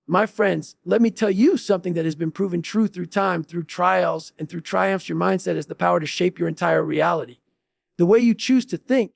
My friends, let me tell you something that has been proven true through time, through trials, and through triumphs. Your mindset has the power to shape your entire reality. The way you choose to think,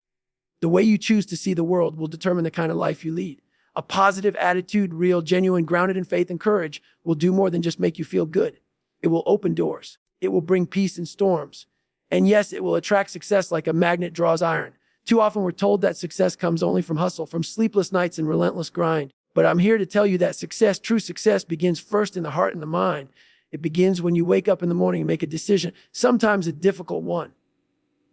the way you choose to see the world will determine the kind of life you lead. A positive attitude, real, genuine, grounded in faith and courage, will do more than just make you feel good. It will open doors. It will bring peace in storms. And yes, it will attract success like a magnet draws iron. Too often we're told that success comes only from hustle, from sleepless nights and relentless grind. But I'm here to tell you that success, true success, begins first in the heart and the mind. It begins when you wake up in the morning and make a decision, sometimes a difficult one,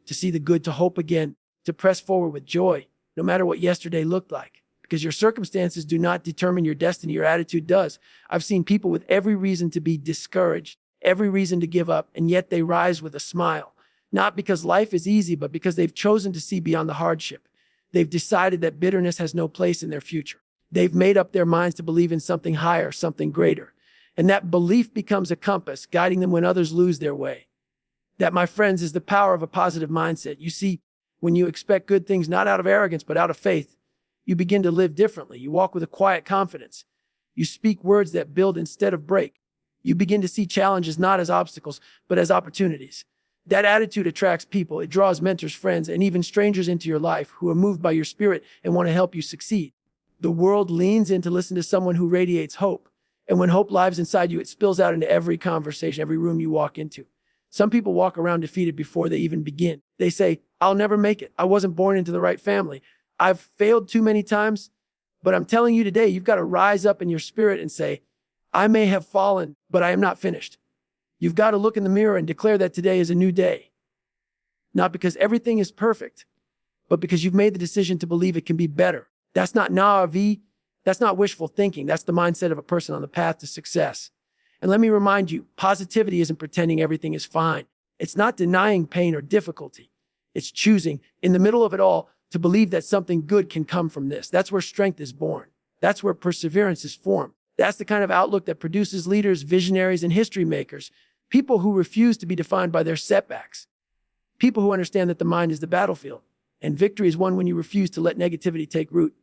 to see the good, to hope again, to press forward with joy, no matter what yesterday looked like. Because your circumstances do not determine your destiny, your attitude does. I've seen people with every reason to be discouraged, every reason to give up, and yet they rise with a smile. Not because life is easy, but because they've chosen to see beyond the hardship. They've decided that bitterness has no place in their future. They've made up their minds to believe in something higher, something greater. And that belief becomes a compass, guiding them when others lose their way. That, my friends, is the power of a positive mindset. You see, when you expect good things, not out of arrogance, but out of faith, you begin to live differently. You walk with a quiet confidence. You speak words that build instead of break. You begin to see challenges not as obstacles, but as opportunities. That attitude attracts people. It draws mentors, friends, and even strangers into your life who are moved by your spirit and want to help you succeed. The world leans in to listen to someone who radiates hope. And when hope lives inside you, it spills out into every conversation, every room you walk into. Some people walk around defeated before they even begin. They say, I'll never make it. I wasn't born into the right family. I've failed too many times. But I'm telling you today, you've got to rise up in your spirit and say, I may have fallen, but I am not finished. You've got to look in the mirror and declare that today is a new day. Not because everything is perfect, but because you've made the decision to believe it can be better. That's not naivete. That's not wishful thinking. That's the mindset of a person on the path to success. And let me remind you, positivity isn't pretending everything is fine. It's not denying pain or difficulty. It's choosing, in the middle of it all, to believe that something good can come from this. That's where strength is born. That's where perseverance is formed. That's the kind of outlook that produces leaders, visionaries, and history makers. People who refuse to be defined by their setbacks. People who understand that the mind is the battlefield. And victory is won when you refuse to let negativity take root.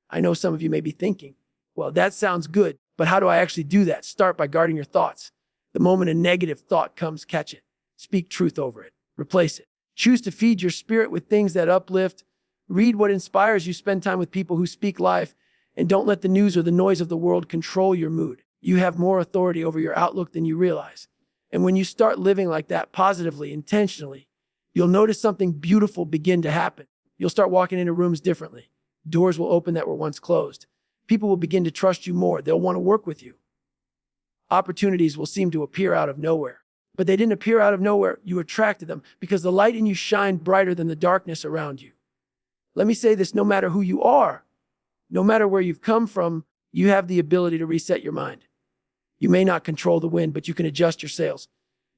I know some of you may be thinking, well, that sounds good, but how do I actually do that? Start by guarding your thoughts. The moment a negative thought comes, catch it. Speak truth over it. Replace it. Choose to feed your spirit with things that uplift. Read what inspires you. Spend time with people who speak life. And don't let the news or the noise of the world control your mood. You have more authority over your outlook than you realize. And when you start living like that, positively, intentionally, you'll notice something beautiful begin to happen. You'll start walking into rooms differently. Doors will open that were once closed. People will begin to trust you more. They'll want to work with you. Opportunities will seem to appear out of nowhere. But they didn't appear out of nowhere. You attracted them because the light in you shined brighter than the darkness around you. Let me say this, no matter who you are, no matter where you've come from, you have the ability to reset your mind. You may not control the wind, but you can adjust your sails.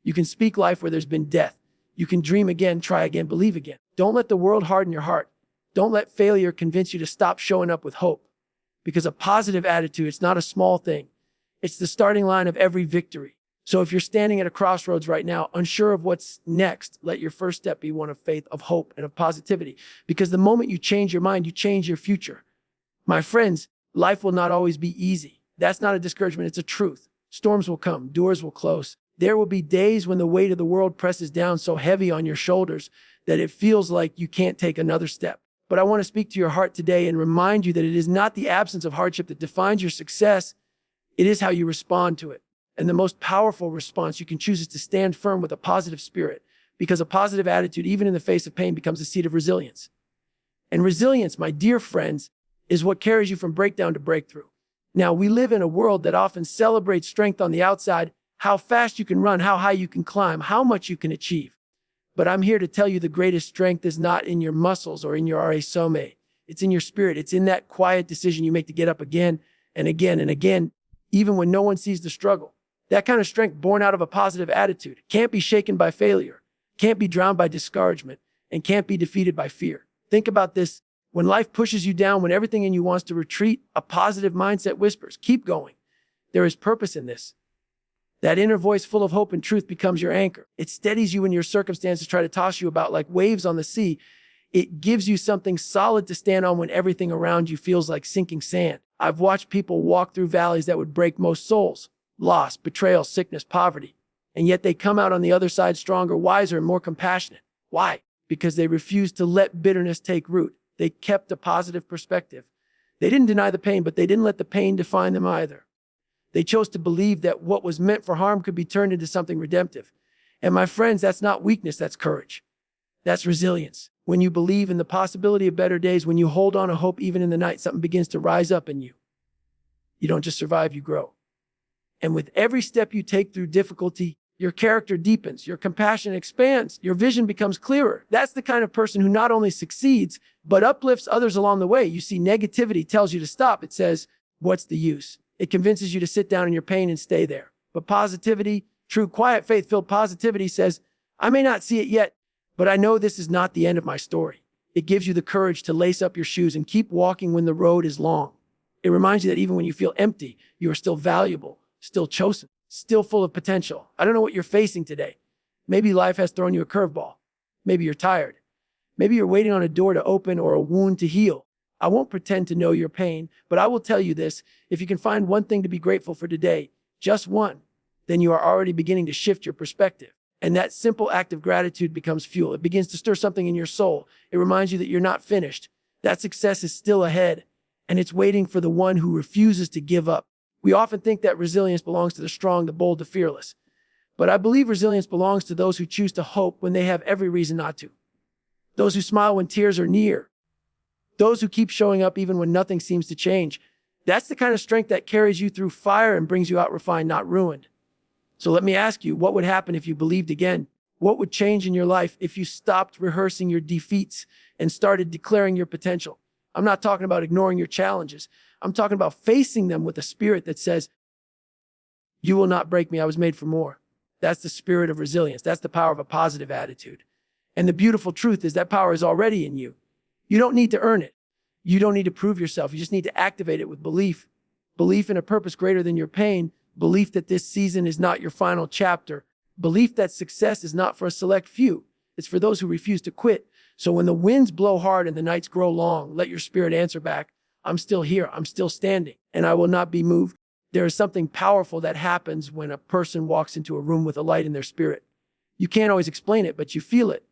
You can speak life where there's been death. You can dream again, try again, believe again. Don't let the world harden your heart. Don't let failure convince you to stop showing up with hope. Because a positive attitude, it's not a small thing. It's the starting line of every victory. So if you're standing at a crossroads right now, unsure of what's next, let your first step be one of faith, of hope, and of positivity. Because the moment you change your mind, you change your future. My friends, life will not always be easy. That's not a discouragement, it's a truth. Storms will come, doors will close. There will be days when the weight of the world presses down so heavy on your shoulders that it feels like you can't take another step. But I want to speak to your heart today and remind you that it is not the absence of hardship that defines your success. It is how you respond to it. And the most powerful response you can choose is to stand firm with a positive spirit, because a positive attitude, even in the face of pain, becomes a seed of resilience. And resilience, my dear friends, is what carries you from breakdown to breakthrough. Now, we live in a world that often celebrates strength on the outside, how fast you can run, how high you can climb, how much you can achieve. But I'm here to tell you the greatest strength is not in your muscles or in your some. It's in your spirit. It's in that quiet decision you make to get up again and again and again, even when no one sees the struggle. That kind of strength born out of a positive attitude can't be shaken by failure, can't be drowned by discouragement, and can't be defeated by fear. Think about this. When life pushes you down, when everything in you wants to retreat, a positive mindset whispers, keep going. There is purpose in this. That inner voice full of hope and truth becomes your anchor. It steadies you when your circumstances try to toss you about like waves on the sea. It gives you something solid to stand on when everything around you feels like sinking sand. I've watched people walk through valleys that would break most souls, loss, betrayal, sickness, poverty, and yet they come out on the other side stronger, wiser, and more compassionate. Why? Because they refused to let bitterness take root. They kept a positive perspective. They didn't deny the pain, but they didn't let the pain define them either. They chose to believe that what was meant for harm could be turned into something redemptive. And my friends, that's not weakness, that's courage. That's resilience. When you believe in the possibility of better days, when you hold on to hope even in the night, something begins to rise up in you. You don't just survive, you grow. And with every step you take through difficulty, your character deepens, your compassion expands, your vision becomes clearer. That's the kind of person who not only succeeds, but uplifts others along the way. You see, negativity tells you to stop. It says, what's the use? It convinces you to sit down in your pain and stay there. But positivity, true, quiet, faith-filled positivity says, I may not see it yet, but I know this is not the end of my story. It gives you the courage to lace up your shoes and keep walking when the road is long. It reminds you that even when you feel empty, you are still valuable, still chosen, still full of potential. I don't know what you're facing today. Maybe life has thrown you a curveball. Maybe you're tired. Maybe you're waiting on a door to open or a wound to heal. I won't pretend to know your pain, but I will tell you this. If you can find one thing to be grateful for today, just one, then you are already beginning to shift your perspective. And that simple act of gratitude becomes fuel. It begins to stir something in your soul. It reminds you that you're not finished. That success is still ahead, and it's waiting for the one who refuses to give up. We often think that resilience belongs to the strong, the bold, the fearless. But I believe resilience belongs to those who choose to hope when they have every reason not to. Those who smile when tears are near. Those who keep showing up even when nothing seems to change. That's the kind of strength that carries you through fire and brings you out refined, not ruined. So let me ask you, what would happen if you believed again? What would change in your life if you stopped rehearsing your defeats and started declaring your potential? I'm not talking about ignoring your challenges. I'm talking about facing them with a spirit that says, you will not break me, I was made for more. That's the spirit of resilience. That's the power of a positive attitude. And the beautiful truth is that power is already in you. You don't need to earn it. You don't need to prove yourself. You just need to activate it with belief. Belief in a purpose greater than your pain. Belief that this season is not your final chapter. Belief that success is not for a select few. It's for those who refuse to quit. So when the winds blow hard and the nights grow long, let your spirit answer back, I'm still here, I'm still standing, and I will not be moved. There is something powerful that happens when a person walks into a room with a light in their spirit. You can't always explain it, but you feel it.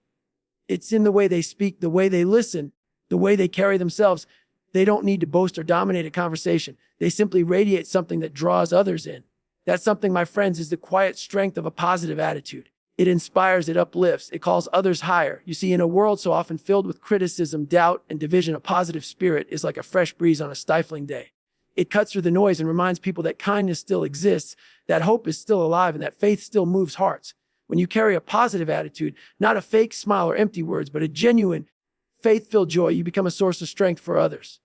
It's in the way they speak, the way they listen, the way they carry themselves. They don't need to boast or dominate a conversation. They simply radiate something that draws others in. That something, my friends, is the quiet strength of a positive attitude. It inspires, it uplifts, it calls others higher. You see, in a world so often filled with criticism, doubt, and division, a positive spirit is like a fresh breeze on a stifling day. It cuts through the noise and reminds people that kindness still exists, that hope is still alive, and that faith still moves hearts. When you carry a positive attitude, not a fake smile or empty words, but a genuine, faith-filled joy, you become a source of strength for others.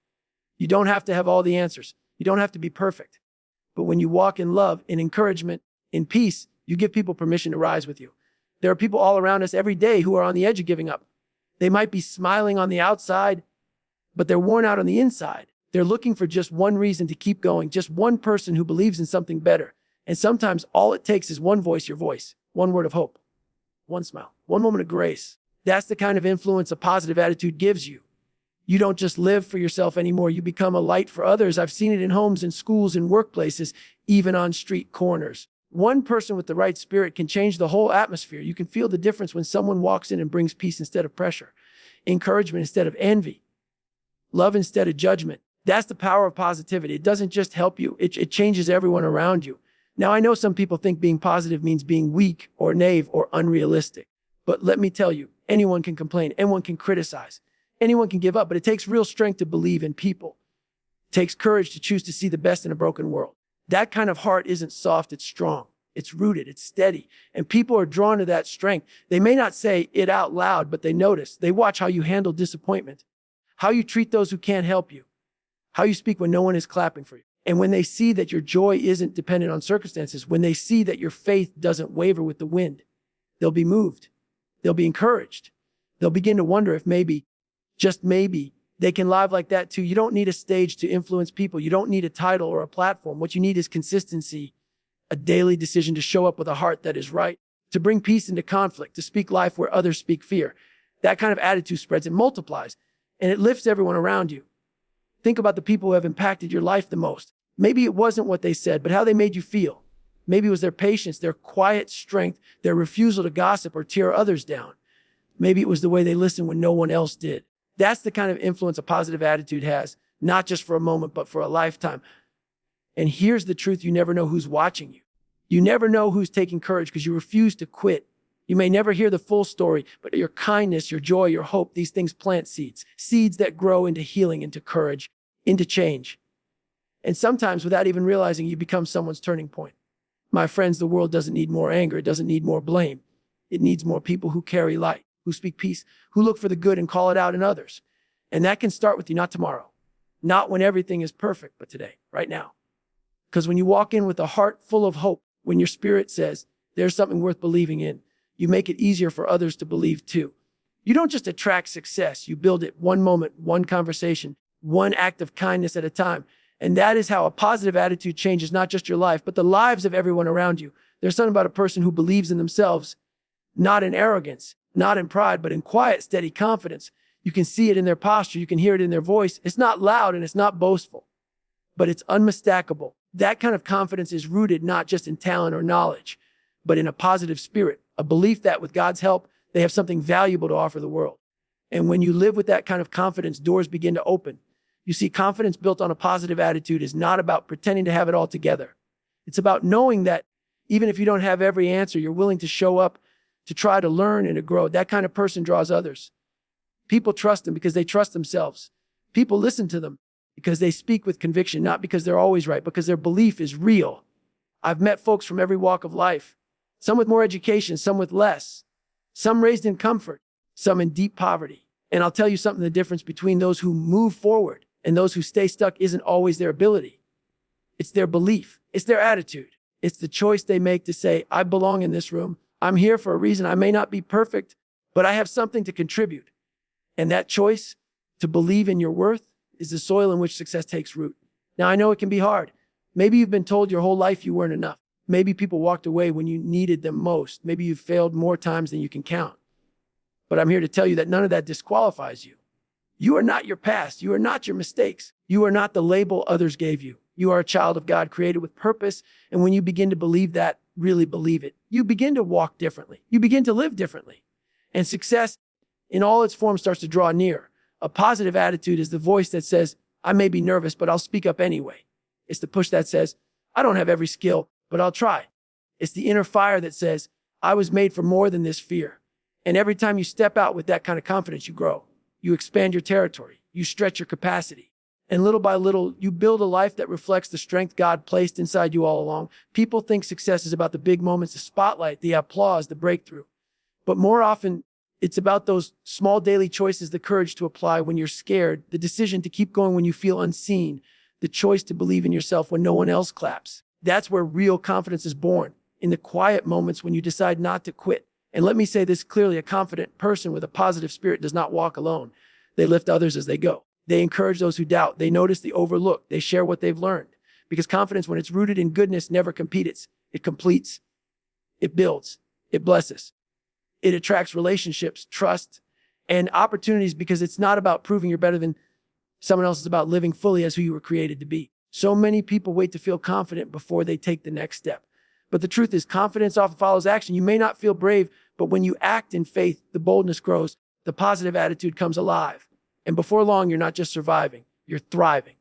You don't have to have all the answers. You don't have to be perfect. But when you walk in love, in encouragement, in peace, you give people permission to rise with you. There are people all around us every day who are on the edge of giving up. They might be smiling on the outside, but they're worn out on the inside. They're looking for just one reason to keep going, just one person who believes in something better. And sometimes all it takes is one voice, your voice, one word of hope, one smile, one moment of grace. That's the kind of influence a positive attitude gives you. You don't just live for yourself anymore. You become a light for others. I've seen it in homes, in schools, in workplaces, even on street corners. One person with the right spirit can change the whole atmosphere. You can feel the difference when someone walks in and brings peace instead of pressure, encouragement instead of envy, love instead of judgment. That's the power of positivity. It doesn't just help you. It changes everyone around you. Now, I know some people think being positive means being weak or naive or unrealistic. But let me tell you, anyone can complain. Anyone can criticize. Anyone can give up. But it takes real strength to believe in people. It takes courage to choose to see the best in a broken world. That kind of heart isn't soft, it's strong. It's rooted, it's steady. And people are drawn to that strength. They may not say it out loud, but they notice. They watch how you handle disappointment, how you treat those who can't help you, how you speak when no one is clapping for you. And when they see that your joy isn't dependent on circumstances, when they see that your faith doesn't waver with the wind, they'll be moved. They'll be encouraged. They'll begin to wonder if maybe, just maybe, they can live like that too. You don't need a stage to influence people. You don't need a title or a platform. What you need is consistency, a daily decision to show up with a heart that is right, to bring peace into conflict, to speak life where others speak fear. That kind of attitude spreads and multiplies, and it lifts everyone around you. Think about the people who have impacted your life the most. Maybe it wasn't what they said, but how they made you feel. Maybe it was their patience, their quiet strength, their refusal to gossip or tear others down. Maybe it was the way they listened when no one else did. That's the kind of influence a positive attitude has, not just for a moment, but for a lifetime. And here's the truth: you never know who's watching you. You never know who's taking courage because you refuse to quit. You may never hear the full story, but your kindness, your joy, your hope, these things plant seeds. Seeds that grow into healing, into courage, into change. And sometimes, without even realizing, you become someone's turning point. My friends, the world doesn't need more anger. It doesn't need more blame. It needs more people who carry light, who speak peace, who look for the good and call it out in others. And that can start with you, not tomorrow, not when everything is perfect, but today, right now. Because when you walk in with a heart full of hope, when your spirit says there's something worth believing in, you make it easier for others to believe too. You don't just attract success, you build it one moment, one conversation, one act of kindness at a time. And that is how a positive attitude changes not just your life, but the lives of everyone around you. There's something about a person who believes in themselves, not in arrogance, not in pride, but in quiet, steady confidence. You can see it in their posture. You can hear it in their voice. It's not loud and it's not boastful, but it's unmistakable. That kind of confidence is rooted not just in talent or knowledge, but in a positive spirit, a belief that with God's help, they have something valuable to offer the world. And when you live with that kind of confidence, doors begin to open. You see, confidence built on a positive attitude is not about pretending to have it all together. It's about knowing that even if you don't have every answer, you're willing to show up, to try to learn and to grow. That kind of person draws others. People trust them because they trust themselves. People listen to them because they speak with conviction, not because they're always right, because their belief is real. I've met folks from every walk of life, some with more education, some with less, some raised in comfort, some in deep poverty. And I'll tell you something: the difference between those who move forward and those who stay stuck isn't always their ability. It's their belief. It's their attitude. It's the choice they make to say, I belong in this room. I'm here for a reason. I may not be perfect, but I have something to contribute. And that choice to believe in your worth is the soil in which success takes root. Now, I know it can be hard. Maybe you've been told your whole life you weren't enough. Maybe people walked away when you needed them most. Maybe you've failed more times than you can count. But I'm here to tell you that none of that disqualifies you. You are not your past. You are not your mistakes. You are not the label others gave you. You are a child of God, created with purpose. And when you begin to believe that, really believe it, you begin to walk differently. You begin to live differently. And success in all its forms starts to draw near. A positive attitude is the voice that says, I may be nervous, but I'll speak up anyway. It's the push that says, I don't have every skill, but I'll try. It's the inner fire that says, I was made for more than this fear. And every time you step out with that kind of confidence, you grow. You expand your territory. You stretch your capacity. And little by little, you build a life that reflects the strength God placed inside you all along. People think success is about the big moments, the spotlight, the applause, the breakthrough. But more often, it's about those small daily choices, the courage to apply when you're scared, the decision to keep going when you feel unseen, the choice to believe in yourself when no one else claps. That's where real confidence is born, in the quiet moments when you decide not to quit. And let me say this clearly: a confident person with a positive spirit does not walk alone. They lift others as they go. They encourage those who doubt. They notice the overlooked. They share what they've learned. Because confidence, when it's rooted in goodness, never competes. It completes. It builds. It blesses. It attracts relationships, trust, and opportunities, because it's not about proving you're better than someone else. It's about living fully as who you were created to be. So many people wait to feel confident before they take the next step. But the truth is, confidence often follows action. You may not feel brave, but when you act in faith, the boldness grows, the positive attitude comes alive. And before long, you're not just surviving, you're thriving.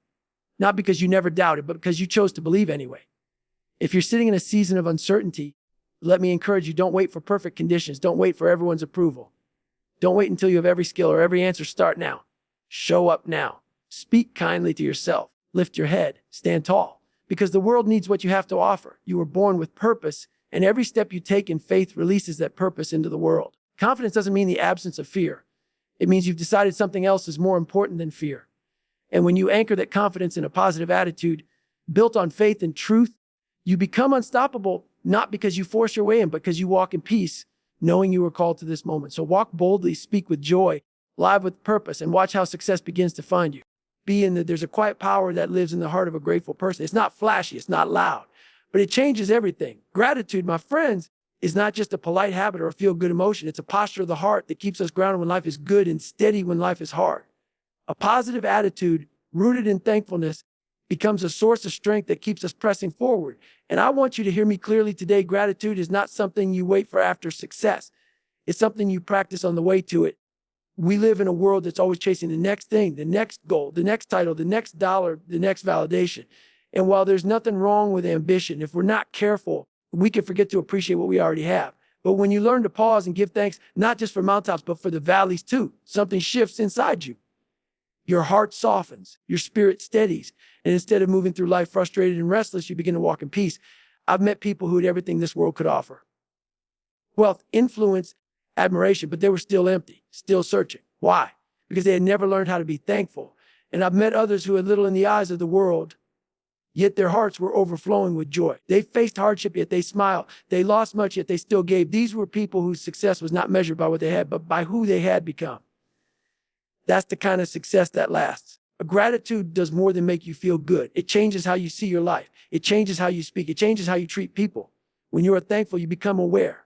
Not because you never doubted, but because you chose to believe anyway. If you're sitting in a season of uncertainty, let me encourage you: don't wait for perfect conditions. Don't wait for everyone's approval. Don't wait until you have every skill or every answer. Start now. Show up now. Speak kindly to yourself. Lift your head. Stand tall. Because the world needs what you have to offer. You were born with purpose, and every step you take in faith releases that purpose into the world. Confidence doesn't mean the absence of fear. It means you've decided something else is more important than fear. And when you anchor that confidence in a positive attitude built on faith and truth, you become unstoppable, not because you force your way in, but because you walk in peace, knowing you were called to this moment. So walk boldly, speak with joy, live with purpose, and watch how success begins to find you. There's a quiet power that lives in the heart of a grateful person. It's not flashy, it's not loud, but it changes everything. Gratitude, my friends, is not just a polite habit or a feel-good emotion. It's a posture of the heart that keeps us grounded when life is good and steady when life is hard. A positive attitude rooted in thankfulness, becomes a source of strength that keeps us pressing forward. And I want you to hear me clearly today. Gratitude is not something you wait for after success. It's something you practice on the way to it. We live in a world that's always chasing the next thing, the next goal, the next title, the next dollar, the next validation. And while there's nothing wrong with ambition, if we're not careful, we can forget to appreciate what we already have. But when you learn to pause and give thanks, not just for mountaintops, but for the valleys too, something shifts inside you. Your heart softens, your spirit steadies, and instead of moving through life frustrated and restless, you begin to walk in peace. I've met people who had everything this world could offer: wealth, influence, admiration, but they were still empty, still searching. Why? Because they had never learned how to be thankful. And I've met others who had little in the eyes of the world, yet their hearts were overflowing with joy. They faced hardship, yet they smiled. They lost much, yet they still gave. These were people whose success was not measured by what they had, but by who they had become. That's the kind of success that lasts. A gratitude does more than make you feel good. It changes how you see your life. It changes how you speak. It changes how you treat people. When you are thankful, you become aware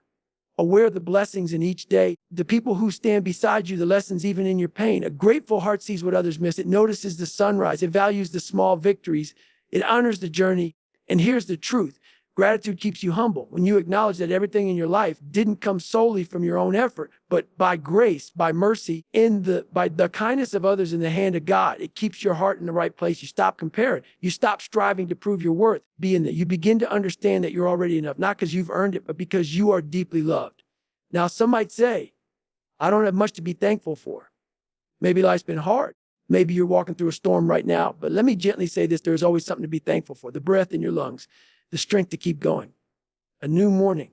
of the blessings in each day, the people who stand beside you, the lessons even in your pain. A grateful heart sees what others miss. It notices the sunrise. It values the small victories. It honors the journey. And here's the truth: gratitude keeps you humble. When you acknowledge that everything in your life didn't come solely from your own effort, but by grace, by mercy, by the kindness of others, in the hand of God, it keeps your heart in the right place. You stop comparing. You stop striving to prove your worth. You begin to understand that you're already enough, not because you've earned it, but because you are deeply loved. Now, some might say, I don't have much to be thankful for. Maybe life's been hard. Maybe you're walking through a storm right now, but let me gently say this: there's always something to be thankful for. The breath in your lungs, the strength to keep going, a new morning,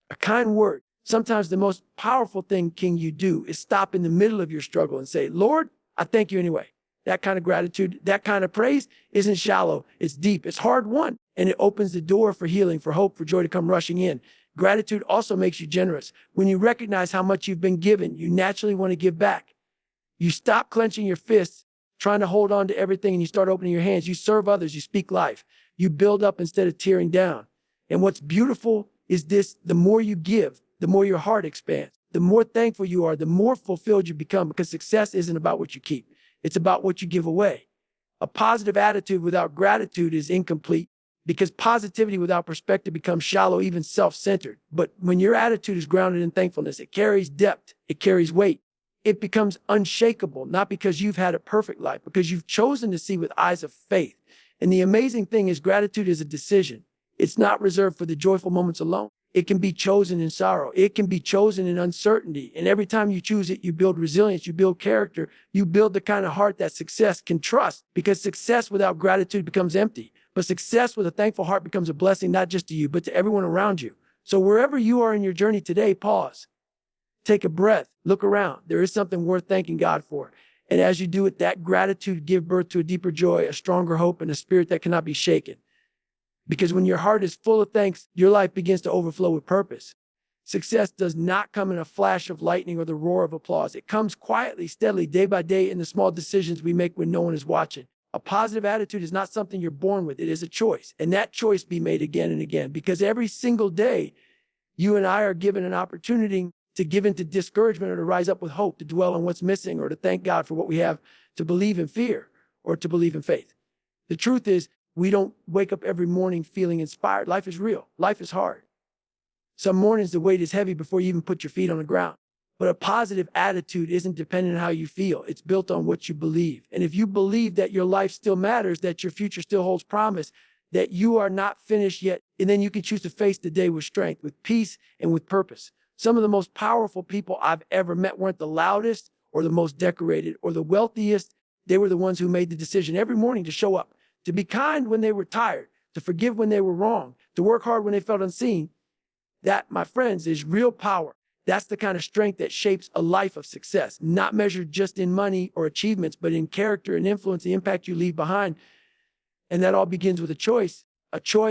a kind word. Sometimes the most powerful thing you do is stop in the middle of your struggle and say, Lord, I thank you anyway. That kind of gratitude, that kind of praise isn't shallow. It's deep. It's hard-won, and it opens the door for healing, for hope, for joy to come rushing in. Gratitude also makes you generous. When you recognize how much you've been given, you naturally want to give back. You stop clenching your fists, trying to hold on to everything, and you start opening your hands. You serve others. You speak life. You build up instead of tearing down. And what's beautiful is this: the more you give, the more your heart expands. The more thankful you are, the more fulfilled you become, because success isn't about what you keep. It's about what you give away. A positive attitude without gratitude is incomplete, because positivity without perspective becomes shallow, even self-centered. But when your attitude is grounded in thankfulness, it carries depth, it carries weight. It becomes unshakable, not because you've had a perfect life, because you've chosen to see with eyes of faith. And the amazing thing is, gratitude is a decision. It's not reserved for the joyful moments alone. It can be chosen in sorrow. It can be chosen in uncertainty. And every time you choose it, you build resilience, you build character, you build the kind of heart that success can trust, because success without gratitude becomes empty. But success with a thankful heart becomes a blessing, not just to you, but to everyone around you. So wherever you are in your journey today, pause, take a breath, look around. There is something worth thanking God for. And as you do it, that gratitude gives birth to a deeper joy, a stronger hope, and a spirit that cannot be shaken. Because when your heart is full of thanks, your life begins to overflow with purpose. Success does not come in a flash of lightning or the roar of applause. It comes quietly, steadily, day by day, in the small decisions we make when no one is watching. A positive attitude is not something you're born with. It is a choice. And that choice be made again and again. Because every single day, you and I are given an opportunity to give into discouragement or to rise up with hope, to dwell on what's missing, or to thank God for what we have, to believe in fear or to believe in faith. The truth is, we don't wake up every morning feeling inspired. Life is real. Life is hard. Some mornings the weight is heavy before you even put your feet on the ground. But a positive attitude isn't dependent on how you feel. It's built on what you believe. And if you believe that your life still matters, that your future still holds promise, that you are not finished yet, and then you can choose to face the day with strength, with peace, and with purpose. Some of the most powerful people I've ever met weren't the loudest or the most decorated or the wealthiest. They were the ones who made the decision every morning to show up, to be kind when they were tired, to forgive when they were wrong, to work hard when they felt unseen. That, my friends, is real power. That's the kind of strength that shapes a life of success, not measured just in money or achievements, but in character and influence, the impact you leave behind. And that all begins with a choice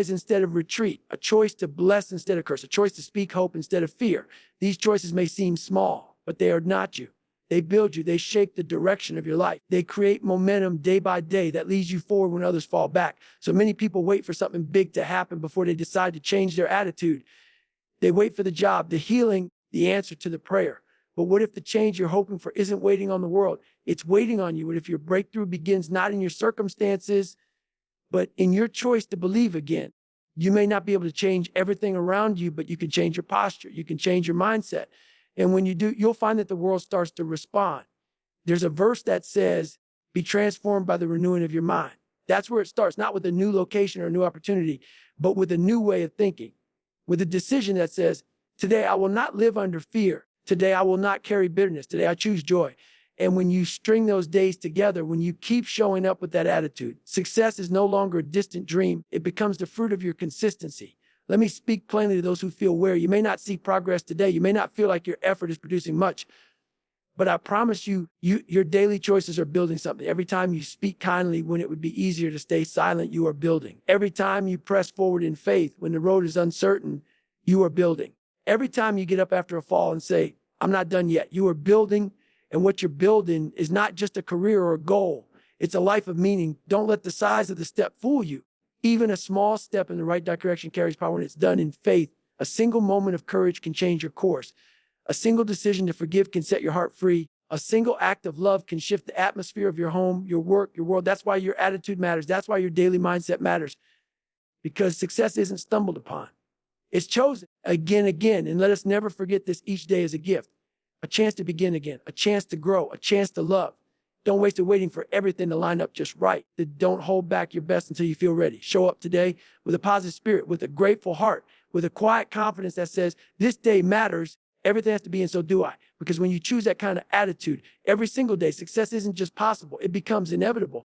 instead of retreat, a choice to bless instead of curse, a choice to speak hope instead of fear. These choices may seem small, but they are not you. They build you. They shape the direction of your life. They create momentum day by day that leads you forward when others fall back. So many people wait for something big to happen before they decide to change their attitude. They wait for the job, the healing, the answer to the prayer. But what if the change you're hoping for isn't waiting on the world? It's waiting on you. What if your breakthrough begins not in your circumstances, but in your choice to believe again? You may not be able to change everything around you, but you can change your posture. You can change your mindset. And when you do, you'll find that the world starts to respond. There's a verse that says, be transformed by the renewing of your mind. That's where it starts, not with a new location or a new opportunity, but with a new way of thinking, with a decision that says, today I will not live under fear. Today I will not carry bitterness. Today I choose joy. And when you string those days together, when you keep showing up with that attitude, success is no longer a distant dream. It becomes the fruit of your consistency. Let me speak plainly to those who feel weary. You may not see progress today. You may not feel like your effort is producing much. But I promise you, your daily choices are building something. Every time you speak kindly when it would be easier to stay silent, you are building. Every time you press forward in faith when the road is uncertain, you are building. Every time you get up after a fall and say, I'm not done yet, you are building. And what you're building is not just a career or a goal. It's a life of meaning. Don't let the size of the step fool you. Even a small step in the right direction carries power when it's done in faith. A single moment of courage can change your course. A single decision to forgive can set your heart free. A single act of love can shift the atmosphere of your home, your work, your world. That's why your attitude matters. That's why your daily mindset matters. Because success isn't stumbled upon. It's chosen again. And let us never forget this. Each day is a gift. A chance to begin again. A chance to grow. A chance to love. Don't waste it waiting for everything to line up just right. Don't hold back your best until you feel ready. Show up today with a positive spirit, with a grateful heart, with a quiet confidence that says, this day matters. Everything has to be, and so do I. Because when you choose that kind of attitude every single day, success isn't just possible, it becomes inevitable.